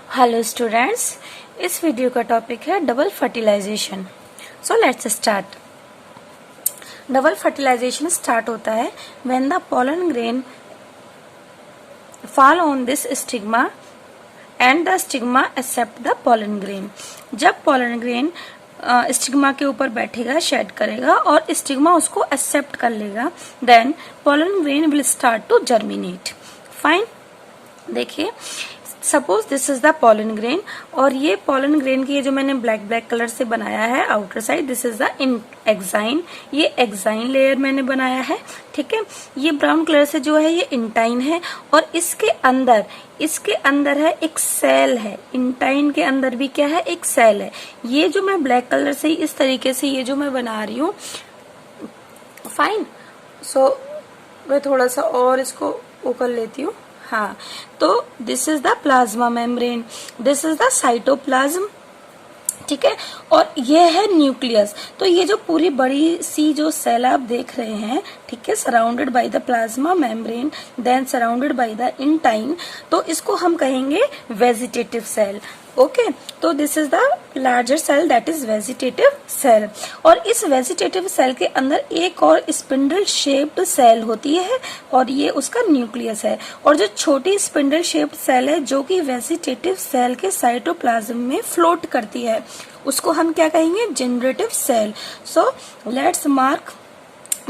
Hello students, इस video का topic है double fertilization. So let's start. Double fertilization start होता है when the pollen grain fall on this stigma and the stigma accept the pollen grain। जब pollen grain stigma के ऊपर बैठेगा, shade करेगा और स्टिग्मा उसको एक्सेप्ट कर लेगा, then pollen grain will start to germinate। Fine, देखिए suppose this is the pollen grain और ये पोलन ग्रेन की ये जो मैंने ब्लैक कलर से बनाया है outer side, this is the exine. ये एक्साइन लेयर मैंने बनाया है, ठीक है। ये ब्राउन कलर से जो है ये इंटाइन है और इसके अंदर है एक सेल है। इंटाइन के अंदर भी क्या है, एक सेल है। ये जो मैं ब्लैक कलर से इस तरीके से ये जो मैं बना रही हूँ, फाइन। सो मैं थोड़ा सा और इसको वो कर लेती हूँ। हाँ, तो this is the plasma membrane, this is the cytoplasm, ठीक है। और ये है न्यूक्लियस। तो ये जो पूरी बड़ी सी जो सेल आप देख रहे हैं, ठीक है, surrounded by the plasma membrane, then surrounded by the intine, तो इसको हम कहेंगे वेजिटेटिव सेल। ओके, तो this is the larger cell, that is vegetative cell. और इस वेजिटेटिव सेल के अंदर एक और स्पिंडल शेप्ड सेल होती है और ये उसका न्यूक्लियस है। और जो छोटी स्पिंडल शेप्ड सेल है जो कि वेजिटेटिव सेल के साइटोप्लाज्म में फ्लोट करती है, उसको हम क्या कहेंगे, generative cell. So let's mark,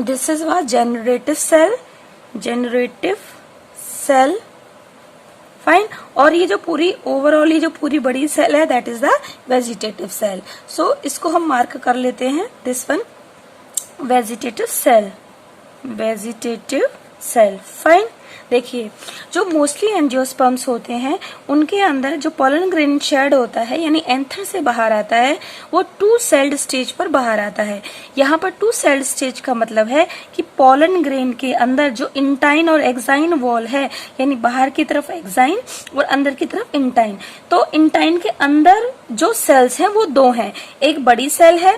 this is वा generative cell, generative cell, fine. और ये जो पूरी ओवरऑल ये जो पूरी बड़ी सेल है, that is the vegetative cell. So इसको हम मार्क कर लेते हैं, this one vegetative cell, vegetative cell, fine. देखिए जो मोस्टली एंजियोस्पर्म्स होते हैं उनके अंदर जो पोलन ग्रेन शेड होता है यानी एंथर से बाहर आता है, वो टू सेल्ड स्टेज पर बाहर आता है। यहाँ पर टू सेल्ड स्टेज का मतलब है कि पोलन ग्रेन के अंदर जो इंटाइन और एक्साइन वॉल है, यानी बाहर की तरफ एक्साइन और अंदर की तरफ इंटाइन, तो इंटाइन के अंदर जो सेल्स हैं वो दो हैं, एक बड़ी सेल है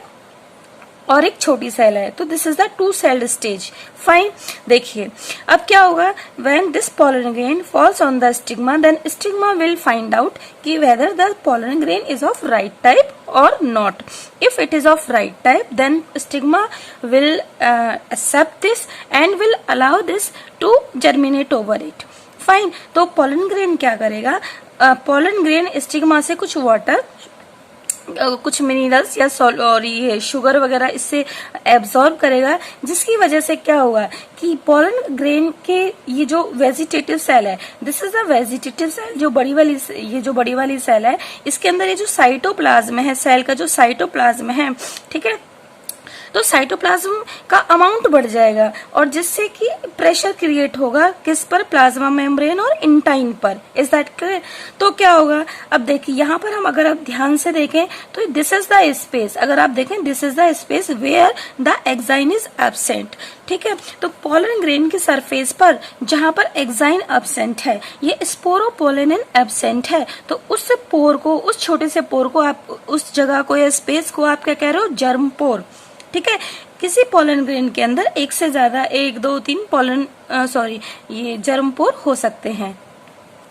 और एक छोटी सेल है। तो this is the two celled stage, fine. देखिए अब क्या होगा, when this pollen grain falls on the stigma, then stigma will find out कि whether the pollen grain is of right type और not. If it is of right type, then stigma will accept this and will allow this to germinate over it, fine. तो pollen grain क्या करेगा, pollen grain stigma से कुछ water, कुछ minerals या और ये शुगर वगैरह इससे एब्जॉर्ब करेगा, जिसकी वजह से क्या होगा कि पोलन ग्रेन के ये जो वेजिटेटिव सेल है, this is the vegetative cell, जो बड़ी वाली सेल है, इसके अंदर ये जो साइटोप्लाज्म है, सेल का जो साइटोप्लाज्म है, ठीक है, तो साइटोप्लाज्म का अमाउंट बढ़ जाएगा और जिससे कि प्रेशर क्रिएट होगा किस पर, प्लाज्मा मेम्ब्रेन और इंटाइन पर। Is that clear? तो क्या होगा, अब देखिए यहाँ पर हम अगर आप ध्यान से देखें तो दिस इज द स्पेस, अगर आप देखें this is the space where the exine is absent, ठीक है। तो पोलन ग्रेन की सरफेस पर जहां पर एक्साइन एब्सेंट है, ये स्पोरोपोलेनिन एब्सेंट है, तो उस पोर को, उस छोटे से पोर को आप, उस जगह को या स्पेस को आप क्या कह रहे हो, जर्म पोर, ठीक है। किसी पोलन ग्रेन के अंदर एक से ज्यादा, 1, 2, 3 ये जर्मपोर हो सकते हैं,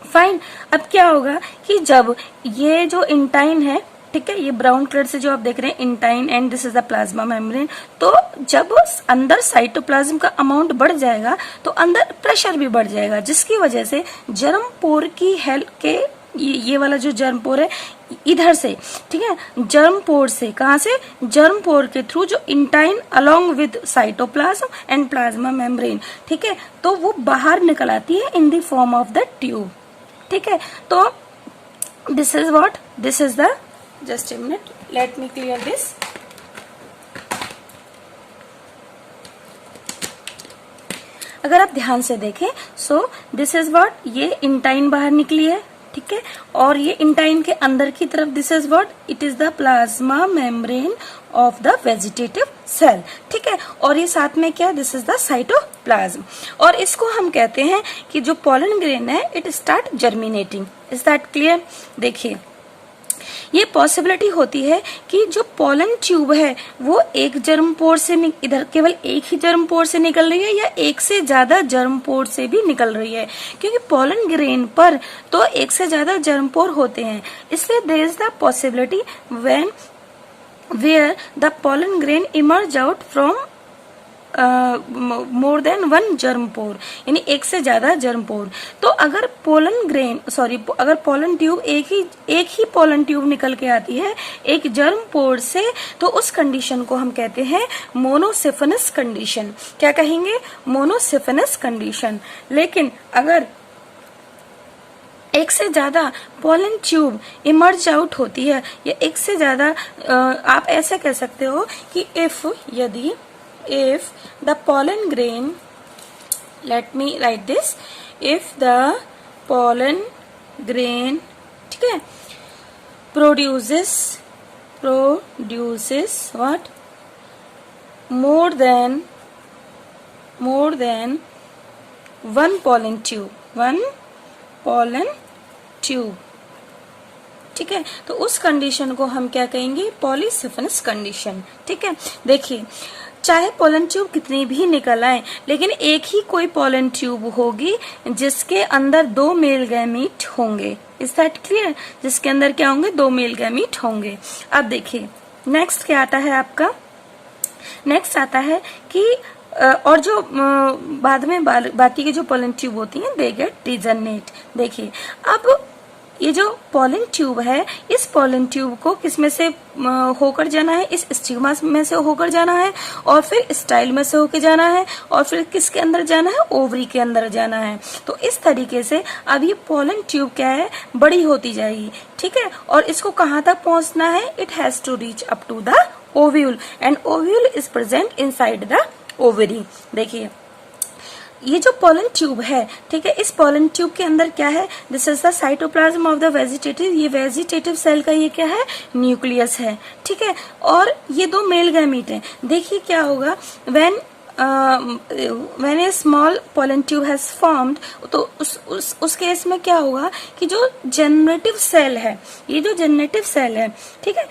फाइन। अब क्या होगा कि जब ये जो इंटाइन है, ठीक है, ये ब्राउन कलर से जो आप देख रहे हैं intine and this is the plasma membrane, तो जब अंदर साइटोप्लाज्म का अमाउंट बढ़ जाएगा तो अंदर प्रेशर भी बढ़ जाएगा, जिसकी वजह से जर्मपोर की हेल्प के ये वाला जो जर्मपोर है इधर से, ठीक है, जर्मपोर से, कहां से, जर्मपोर के थ्रू जो intine along with cytoplasm and plasma membrane, ठीक है, तो वो बाहर निकल आती है in the form of the tube, ठीक है। तो this is what, this is the, just a minute, let me clear this. अगर आप ध्यान से देखें, सो दिस इज व्हाट, ये इंटाइन बाहर निकली है, ठीक है, और ये इंटाइन के अंदर की तरफ, this is what, it is the plasma membrane of the vegetative cell, ठीक है। और ये साथ में क्या, दिस इज द साइटोप्लाज्म। और इसको हम कहते हैं कि जो पोलन ग्रेन है, it start germinating. Is that clear? देखिए ये पॉसिबिलिटी होती है कि जो पोलन ट्यूब है वो एक जर्म पोर से इधर केवल एक ही जर्म पोर से निकल रही है या एक से ज्यादा जर्म पोर से भी निकल रही है, क्योंकि पोलन ग्रेन पर तो एक से ज्यादा जर्म पोर होते हैं, इसलिए there is the possibility when where the pollen grain emerge out from more than one germ pore, यानी एक से ज्यादा जर्म पोर। तो अगर अगर पोलन ट्यूब एक ही पोलन ट्यूब निकल के आती है एक जर्म पोर से, तो उस कंडीशन को हम कहते हैं मोनोसिफिनस कंडीशन। क्या कहेंगे? मोनोसिफिनस कंडीशन। लेकिन अगर एक से ज्यादा पोलन ट्यूब इमर्ज आउट होती है या एक से ज्यादा, आप ऐसे कह सकते हो कि if the pollen grain, let me write this, if the pollen grain, ठीक है, produces what, more than one pollen tube, ठीक है, तो उस कंडीशन को हम क्या कहेंगे? पॉलीसिफिनस कंडीशन। ठीक है, देखिए चाहे पोलन ट्यूब कितनी भी निकल आए, लेकिन एक ही कोई पोलन ट्यूब होगी जिसके अंदर 2 मेल गैमीट होंगे। Is that clear? जिसके अंदर क्या होंगे? 2 मेल गैमीट होंगे। अब देखिए नेक्स्ट क्या आता है आपका? नेक्स्ट आता है कि और जो बाद में बाकी की जो पोलन ट्यूब होती हैं दे गेट डिजर्नेट। देखिए अब ये जो पोलन ट्यूब है, इस पोलन ट्यूब को किस में से होकर जाना है? इस स्टिग्मा में से होकर जाना है, और फिर स्टाइल में से होकर जाना है, और फिर किसके अंदर जाना है? ओवरी के अंदर जाना है। तो इस तरीके से अब ये पोलन ट्यूब क्या है? बड़ी होती जाएगी। ठीक है, और इसको कहाँ तक पहुंचना है? It has to reach up to the ovule, and ovule is present inside the ovary. देखिए ये जो पोलन ट्यूब है, ठीक है, इस पोलन ट्यूब के अंदर क्या है? This is the cytoplasm of the vegetative. ये वेजिटेटिव सेल का ये क्या है? न्यूक्लियस है। ठीक है, और ये 2 मेल गैमीट है। देखिए क्या होगा when a small pollen tube has formed, तो उस केस में क्या होगा कि जो जनरेटिव सेल है, ये जो जनरेटिव सेल है, ठीक है,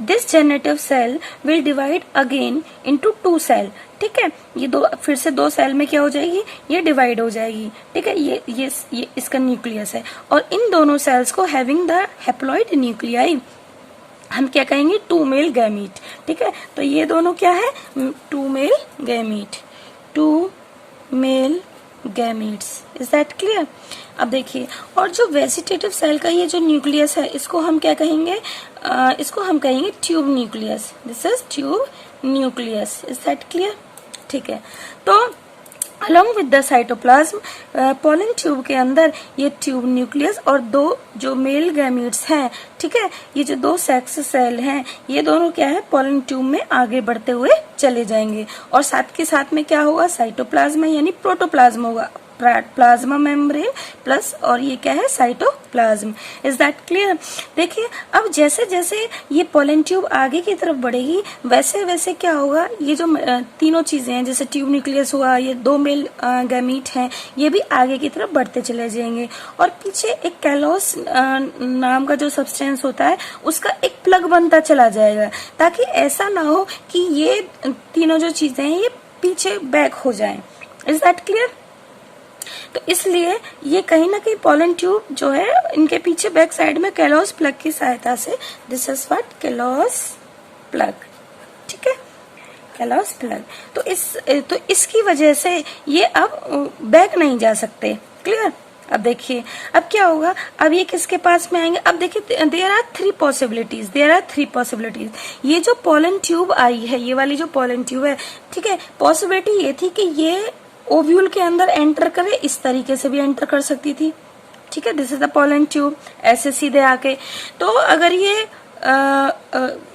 this generative cell will divide again into 2 cell. ठीक है, ये फिर से 2 सेल में क्या हो जाएगी? ये डिवाइड हो जाएगी। ठीक है, ये इसका न्यूक्लियस है, और इन दोनों सेल्स को हैविंग द हैप्लॉइड न्यूक्लियाई हम क्या कहेंगे? 2 मेल गैमीट। ठीक है, तो ये दोनों क्या है? 2 male gamete, 2 male gametes. Is that clear? अब देखिए, और जो वेजिटेटिव सेल का ये जो न्यूक्लियस है, इसको हम क्या कहेंगे? इसको हम कहेंगे tube nucleus. This is tube nucleus. Is that clear? ठीक है, तो along with the cytoplasm pollen tube के अंदर ये ट्यूब न्यूक्लियस और 2 जो मेल गैमीट्स हैं, ठीक है, ये जो 2 सेक्स सेल हैं, ये दोनों क्या है? पोलन ट्यूब में आगे बढ़ते हुए चले जाएंगे, और साथ के साथ में क्या होगा? साइटोप्लाज्म यानी प्रोटोप्लाज्म होगा, प्लाज्मा मेम्ब्रेन प्लस, और ये क्या है? साइटोप्लाज्म। Is that clear? देखिए अब जैसे जैसे ये पोलन ट्यूब आगे की तरफ बढ़ेगी, वैसे वैसे क्या होगा? ये जो तीनों चीजें हैं, जैसे ट्यूब न्यूक्लियस हुआ, ये 2 मेल गैमीट हैं, ये भी आगे की तरफ बढ़ते चले जाएंगे, और पीछे एक कैलोस नाम का जो सब्सटेंस होता है, उसका एक प्लग बनता चला जाएगा, ताकि ऐसा ना हो कि ये तीनों जो चीजें हैं ये पीछे बैक हो जाएं। Is that clear? तो इसलिए ये कहीं ना कहीं पोलन ट्यूब जो है, इनके पीछे बैक साइड में कैलोस प्लग की सहायता से, this is what? Callus plug. ठीक है, कैलोस प्लग। तो इसकी वजह से ये अब बैक नहीं जा सकते। क्लियर? अब देखिए अब क्या होगा? अब ये किसके पास में आएंगे? अब देखिए देयर आर 3 पॉसिबिलिटीज। ये जो पोलन ट्यूब आई है, ये वाली जो पोलन ट्यूब है, ठीक है, पॉसिबिलिटी ये थी कि ये ओव्यूल के अंदर एंटर करे, इस तरीके से भी एंटर कर सकती थी। ठीक है, this is the pollen tube, ऐसे सीधे आके। तो अगर ये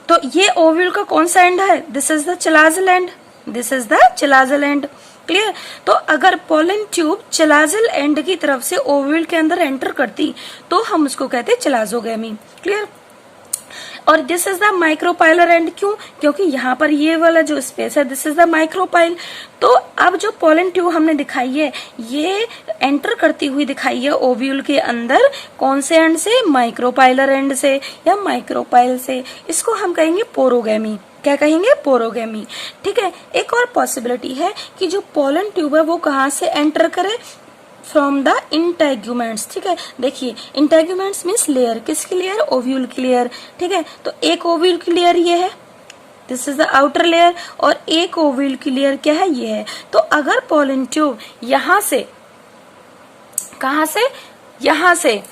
तो ये ओव्यूल का कौन सा एंड है? This is the chalazal end, this is the chalazal end. Clear? तो अगर पोलन ट्यूब चिलाजल एंड की तरफ से ओव्यूल के अंदर एंटर करती, तो हम उसको कहते हैं चिलाजोगैमी। क्लियर? और this is the micropylar and, क्यों? क्योंकि यहाँ पर ये वाला जो स्पेस है दिस इज द माइक्रोपाइल। तो अब जो पोलन ट्यूब हमने दिखाई है ये एंटर करती हुई दिखाई है ओव्यूल के अंदर, कौन से एंड से? माइक्रोपाइलर एंड से या माइक्रोपाइल से। इसको हम कहेंगे पोरोगेमी। क्या कहेंगे? पोरोगेमी। ठीक है। एक और पॉसिबिलिटी है कि जो पोलन ट्यूब है वो कहाँ से एंटर करे? From the integuments. ठीक है, देखिए इंटेग्यूमेंट्स मीन्स लेयर, किसकी लेयर? ओव्यूल की लेयर। ठीक है, तो एक ओव्यूल की लेयर ये है, this is the outer layer, और एक ओव्यूल की लेयर क्या है? ये है। तो अगर पोलन ट्यूब यहां से, कहां से? यहां से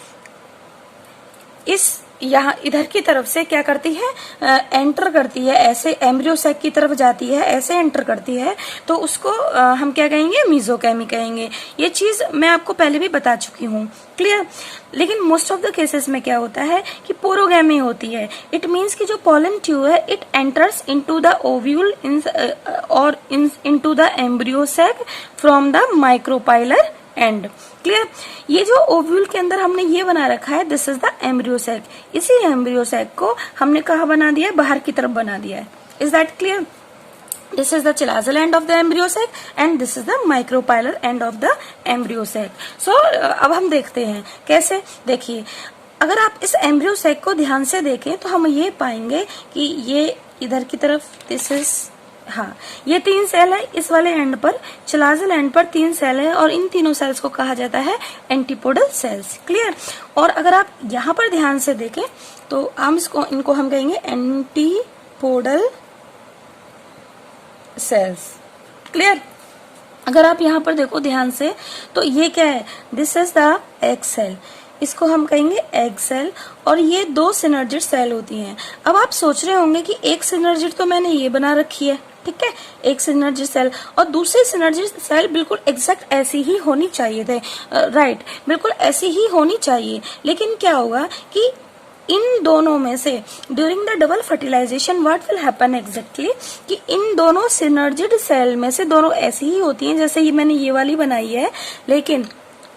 इस यहाँ इधर की तरफ से क्या करती है? एंटर करती है, ऐसे एम्ब्रियो सैक की तरफ जाती है, ऐसे एंटर करती है, तो उसको हम क्या कहेंगे? मीजोकैमी कहेंगे। ये चीज मैं आपको पहले भी बता चुकी हूँ, क्लियर। लेकिन मोस्ट ऑफ द केसेस में क्या होता है कि पोरोगैमी होती है। इट मीन्स कि जो पोलन ट्यूब है it enters into the ovule और into the embryo sac from the micropylar end. Clear. ये जो ओव्यूल के अंदर हमने ये बना रखा है this is the embryo sac. इसी एम्ब्रियो सैक को हमने कहाँ बना दिया है? बाहर की तरफ बना दिया है। Is that clear? This is the chalazal end of the embryo sac and this is the micropylar end of the embryo sac. So अब हम देखते हैं कैसे। देखिए अगर आप इस एम्ब्रियो सैक को ध्यान से देखें तो हम ये पाएंगे कि ये इधर की तरफ दिस इज, हाँ ये 3 सेल है, इस वाले एंड पर चिलाजल एंड पर 3 सेल है और इन तीनों सेल्स को कहा जाता है एंटीपोडल सेल्स। क्लियर। और अगर आप यहाँ पर ध्यान से देखें तो हम इनको हम कहेंगे एंटीपोडल सेल्स। क्लियर। अगर आप यहाँ पर देखो ध्यान से तो ये क्या है? This is the egg cell, इसको हम कहेंगे एग सेल, और ये 2 सिनर्जिड सेल होती हैं। अब आप सोच रहे होंगे कि एक सिनर्जिड तो मैंने ये बना रखी है, ठीक है, एक सिनर्जिड सेल, और दूसरी सिनर्जिड सेल बिल्कुल एग्जैक्ट ऐसी ही होनी चाहिए थे, राइट, बिल्कुल ऐसी ही होनी चाहिए। लेकिन क्या होगा कि इन दोनों में से during the double fertilization what will happen exactly कि इन दोनों सिनर्जिड सेल में से दोनों ऐसी ही होती हैं जैसे ये मैंने ये वाली बनाई है, लेकिन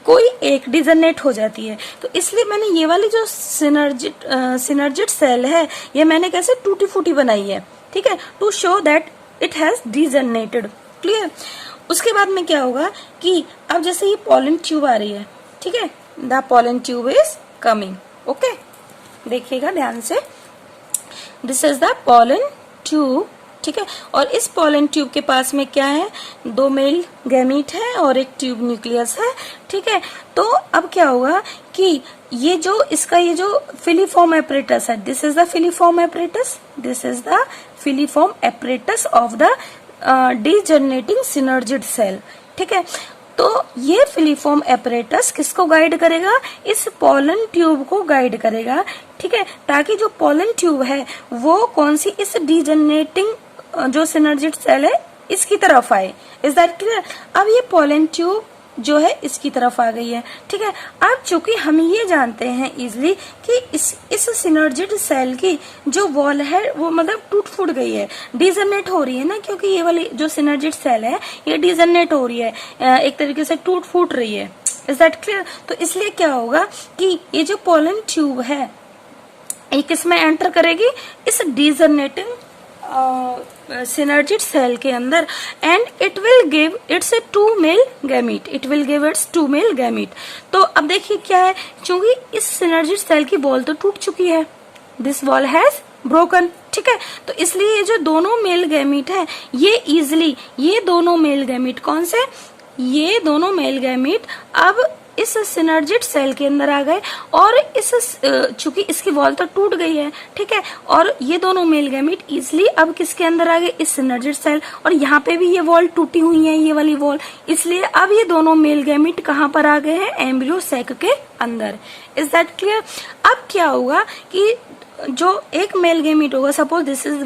कोई एक डिजनरेट हो जाती है। तो इसलिए मैंने ये वाली जो सिनर्जिड सेल है ये मैंने कैसे टूटी फूटी बनाई है, ठीक है, to show that it has degenerated. Clear. उसके बाद में क्या होगा कि अब जैसे ये पोलन ट्यूब आ रही है, ठीक है, the pollen tube is coming. Okay, देखिएगा ध्यान से, this is the pollen tube, ठीक है, और इस पोलन ट्यूब के पास में क्या है? 2 मेल गैमीट है और एक ट्यूब न्यूक्लियस है, ठीक है। तो अब क्या होगा कि ये जो इसका ये जो फिलीफॉर्म एपरेटस है, this is the filiform apparatus, this is the filiform apparatus of the degenerating synergid cell, ठीक है। तो ये फिलीफॉर्म एपरेटस किसको गाइड करेगा? इस पोलन ट्यूब को गाइड करेगा, ठीक है, ताकि जो पोलन ट्यूब है वो कौन सी? इस डीजनरेटिंग जो सिनर्जिड सेल है इसकी तरफ आए। Is that clear? अब ये पोलन ट्यूब जो है इसकी तरफ आ गई है, ठीक है। अब चूंकि हम ये जानते हैं इजिली कि इस सिनर्जिड सेल की जो वॉल है वो मतलब टूट फूट गई है, डिजनरेट हो रही है ना, क्योंकि ये वाली जो सिनर्जिड सेल है ये डिजनरेट हो रही है, एक तरीके से टूट फूट रही है। Is that clear? तो इसलिए क्या होगा कि ये जो पोलन ट्यूब है ये किसमें एंटर करेगी? इस डिजनरेटिंग सिनर्जिड सेल के अंदर, and it will give its 2 male gamete, it will give its 2 male gamete. तो अब देखिए क्या है, चूंकि इस सिनर्जिड सेल की वॉल तो टूट चुकी है, दिस वॉल हैज ब्रोकन, ठीक है, तो इसलिए ये जो दोनों मेल गैमीट है ये इजिली, ये दोनों मेल गैमीट कौन से? ये दोनों मेल गैमीट अब इस सिनर्जिड सेल के अंदर आ गए, और इस चूंकि इसकी वॉल तो टूट गई है, ठीक है, और ये दोनों मेल गैमीट इजिली अब किसके अंदर आ गए? इस सिनर्जिड सेल, और यहाँ पे भी ये वॉल टूटी हुई है, ये वाली वॉल, इसलिए अब ये दोनों मेल गैमीट कहाँ पर आ गए हैं? एम्ब्रियो सैक के अंदर। Is that clear? अब क्या होगा कि जो एक मेल गैमीट होगा, suppose this is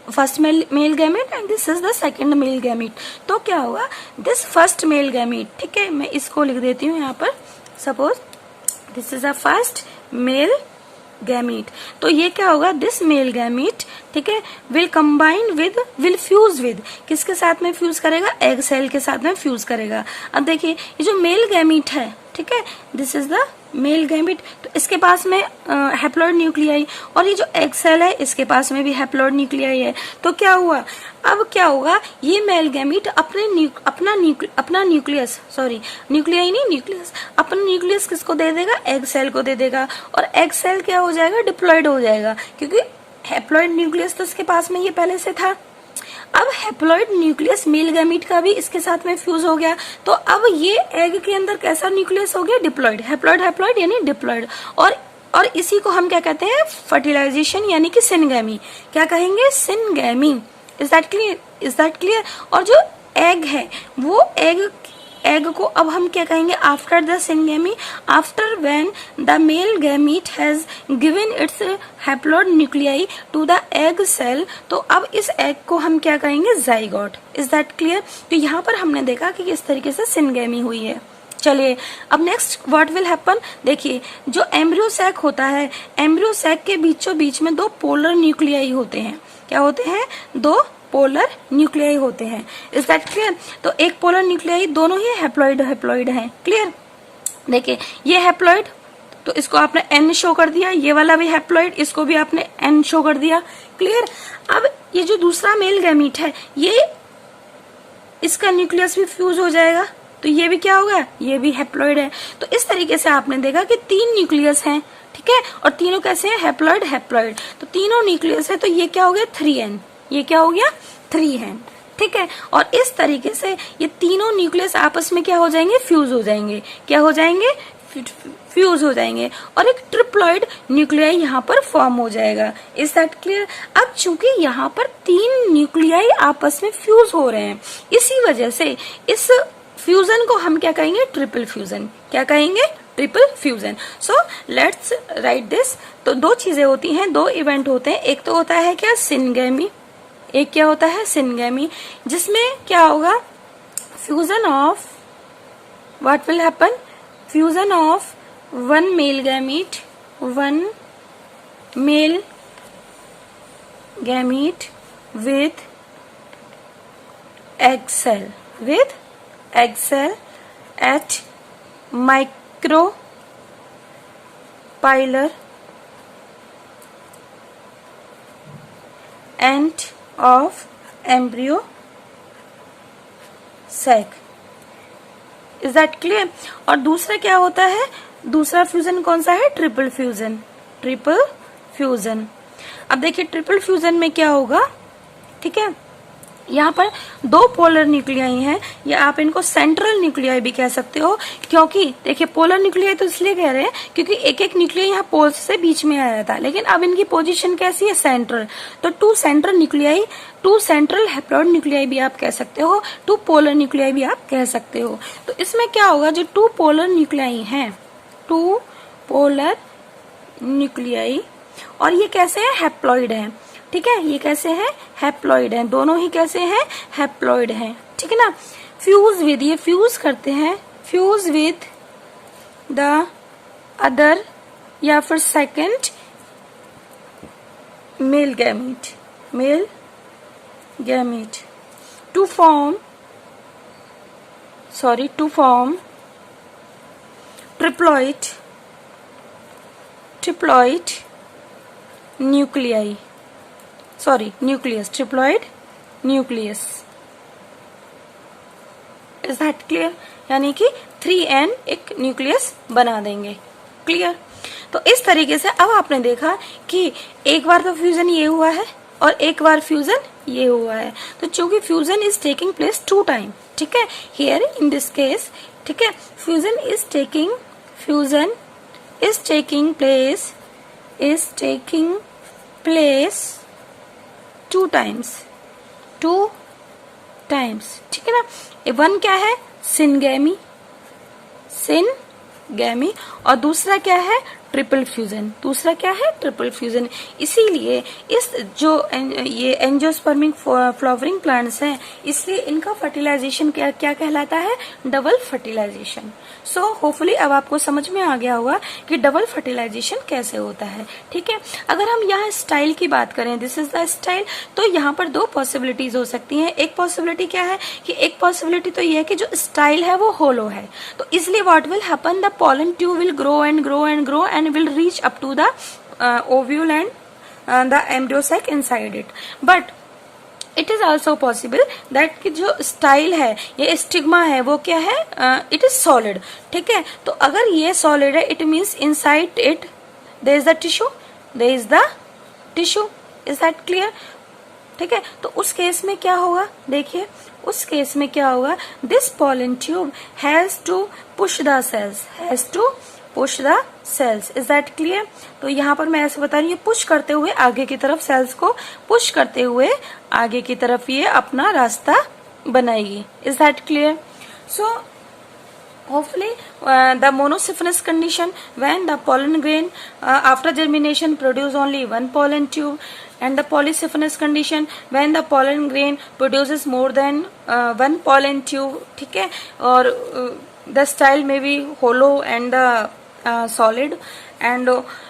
first male gamete and this is the second male gamete, तो क्या होगा? दिस फर्स्ट मेल गैमीट, ठीक है, मैं इसको लिख देती हूँ यहाँ पर, suppose this is a first male gamete, तो ये क्या होगा? दिस मेल गैमीट, ठीक है, will combine with, will fuse with, किसके साथ में फ्यूज करेगा? एग सेल के साथ में फ्यूज करेगा। अब देखिए ये जो मेल गैमीट है, ठीक है, this is the male gamete, तो इसके पास में हैप्लॉइड न्यूक्लियाई, और ये जो एग सेल है इसके पास में भी हैप्लॉइड न्यूक्लियाई है। तो क्या हुआ, अब क्या होगा, ये मेल गैमीट अपना न्यूक्लियस, सॉरी न्यूक्लियाई नहीं, न्यूक्लियस, अपना न्यूक्लियस किसको दे देगा, एग सेल को दे देगा, और एग सेल क्या हो जाएगा, डिप्लॉइड हो जाएगा, क्योंकि हैप्लॉइड न्यूक्लियस तो इसके पास में ये पहले से था। अब हैप्लॉइड न्यूक्लियस मेल गैमीट का भी इसके साथ में फ्यूज हो गया, तो अब ये एग के अंदर कैसा न्यूक्लियस हो गया, डिप्लॉइड, हैप्लॉइड हैप्लॉइड यानी डिप्लॉइड, और इसी को हम क्या कहते हैं, फर्टिलाइजेशन यानी कि सिनगैमी, क्या कहेंगे, सिनगैमी। Is that clear. और जो एग है वो एग को अब हम क्या कहेंगे, after the syngamy, after when the male gamete has given its haploid nuclei to the egg cell, तो अब इस एग को हम क्या कहेंगे, जाइगोट। Is that clear. तो यहाँ पर हमने देखा कि किस तरीके से सिनगैमी हुई है। चलिए अब नेक्स्ट व्हाट विल हैपन, देखिए जो एम्ब्रियो सैक होता है, एम्ब्रियो सैक के बीचों बीच में दो पोलर न्यूक्लियाई होते हैं, क्या होते हैं, दो पोलर न्यूक्लियाई होते हैं। Is that clear. तो एक पोलर न्यूक्लियाई दोनों ही हैप्लॉइड हैं, क्लियर। देखिए ये हैप्लॉइड, तो इसको आपने एन शो कर दिया, ये वाला भी हैप्लॉइड, इसको भी आपने एन शो कर दिया, क्लियर। अब ये जो दूसरा मेल गैमीट है, ये इसका न्यूक्लियस भी फ्यूज हो जाएगा, तो ये भी क्या होगा, ये भी हैप्लॉइड है। तो इस तरीके से आपने देखा कि 3 न्यूक्लियस हैं, ठीक है, और तीनों कैसे हैं, हैप्लॉइड, तो तीनों न्यूक्लियस है, तो ये क्या हो गया, 3n, ये क्या हो गया, 3n, ठीक है। और इस तरीके से ये तीनों न्यूक्लियस आपस में क्या हो जाएंगे, फ्यूज हो जाएंगे, क्या हो जाएंगे, फ्यूज हो जाएंगे, और एक ट्रिप्लॉइड न्यूक्लियाई यहाँ पर फॉर्म हो जाएगा। Is that clear. अब चूंकि यहाँ पर 3 न्यूक्लियाई आपस में फ्यूज हो रहे हैं, इसी वजह से इस फ्यूजन को हम क्या कहेंगे, ट्रिपल फ्यूजन, क्या कहेंगे, triple fusion. So let's write this. तो 2 चीजें होती हैं, 2 इवेंट होते हैं, एक तो होता है क्या, सिनगैमी, एक क्या होता है, सिनगैमी, जिसमें क्या होगा, fusion of, what will happen, fusion of one male gamete with egg cell at micropylar end of embryo sac. Is that clear. और दूसरा क्या होता है, दूसरा फ्यूजन कौन सा है, ट्रिपल फ्यूजन। अब देखिए ट्रिपल फ्यूजन में क्या होगा, ठीक है, यहाँ पर 2 पोलर न्यूक्लियाई हैं, या आप इनको सेंट्रल न्यूक्लियाई भी कह सकते हो, क्योंकि देखिए पोलर न्यूक्लियाई तो इसलिए कह रहे हैं क्योंकि एक न्यूक्लियाई यहाँ पोल्स से बीच में आया था, लेकिन अब इनकी पोजीशन कैसी है, सेंट्रल। तो 2 सेंट्रल हैप्लॉइड न्यूक्लियाई भी आप कह सकते हो, 2 पोलर न्यूक्लियाई भी आप कह सकते हो। तो इसमें क्या होगा, जो 2 पोलर न्यूक्लियाई हैं, 2 पोलर न्यूक्लियाई, और ये कैसे है, हैप्लॉइड है, ठीक है, ये कैसे है, हैप्लॉइड है, दोनों ही कैसे हैं, हैप्लॉइड हैं, ठीक है ना। फ्यूज विद, ये फ्यूज करते हैं, फ्यूज विद द अदर या फिर second male gamete to form triploid triploid nucleus. Is that clear. यानी कि 3n एक न्यूक्लियस बना देंगे, क्लियर। तो इस तरीके से अब आपने देखा कि एक बार तो फ्यूजन ये हुआ है और एक बार फ्यूजन ये हुआ है, तो चूंकि fusion is taking place 2 time, ठीक है, हियर इन दिस केस, ठीक है, fusion is taking place 2 times, ठीक है ना। वन क्या है, सिनगैमी, और दूसरा क्या है, ट्रिपल फ्यूजन। इसीलिए इस जो ये एंजियोस्पर्मिक फ्लावरिंग प्लांट्स हैं, इसलिए इनका फर्टिलाइजेशन क्या कहलाता है, डबल फर्टिलाइजेशन। सो होपफुली अब आपको समझ में आ गया होगा कि डबल फर्टिलाइजेशन कैसे होता है, ठीक है। अगर हम यहाँ स्टाइल की बात करें, दिस इज द स्टाइल, तो यहाँ पर 2 पॉसिबिलिटीज हो सकती हैं। एक पॉसिबिलिटी क्या है कि एक पॉसिबिलिटी तो ये है कि जो स्टाइल है वो होलो है, तो इसलिए what will happen, the pollen tube will grow and and will reach up to the ovule and the embryo sac inside it. But it is also possible that कि जो स्टाइल है ये स्टिग्मा है वो क्या है, इट इज सॉलिड. ठीक है, तो अगर ये सॉलिड है it means inside it there is the tissue, there is the tissue. Is that clear? ठीक है, तो उस केस में क्या होगा, देखिए उस केस में क्या होगा, this pollen tube has to push the cells, has to push the cells. Is that clear? तो यहाँ पर मैं ऐसे बता रही हूँ, पुश करते हुए आगे की तरफ, सेल्स को पुश करते हुए आगे की तरफ ये अपना रास्ता बनाएगी. Is that clear? So hopefully the monosyphinous condition, when the pollen grain after germination produce only one pollen tube, and the polysyphinous condition when the pollen grain produces more than one pollen tube. ठीक है, और the style may be hollow and solid, and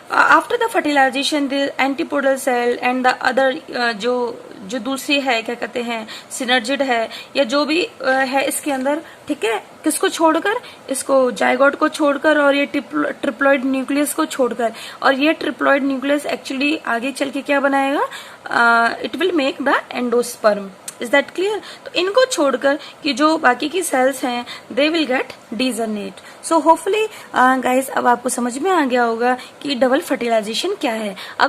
after the fertilization the antipodal cell and the other जो दूसरी है क्या कहते हैं synergid है या जो भी है इसके अंदर. ठीक है, किसको छोड़कर, इसको जाइगोट को छोड़कर और ये ट्रिप्लॉइड न्यूक्लियस को छोड़कर, और ये ट्रिप्लॉइड न्यूक्लियस एक्चुअली आगे चल के क्या बनाएगा, it will make the endosperm. Is that clear? तो इनको छोड़कर कि जो बाकी की सेल्स हैं they will get degenerate. So hopefully guys अब आपको समझ में आ गया होगा कि डबल फर्टिलाइजेशन क्या है. अब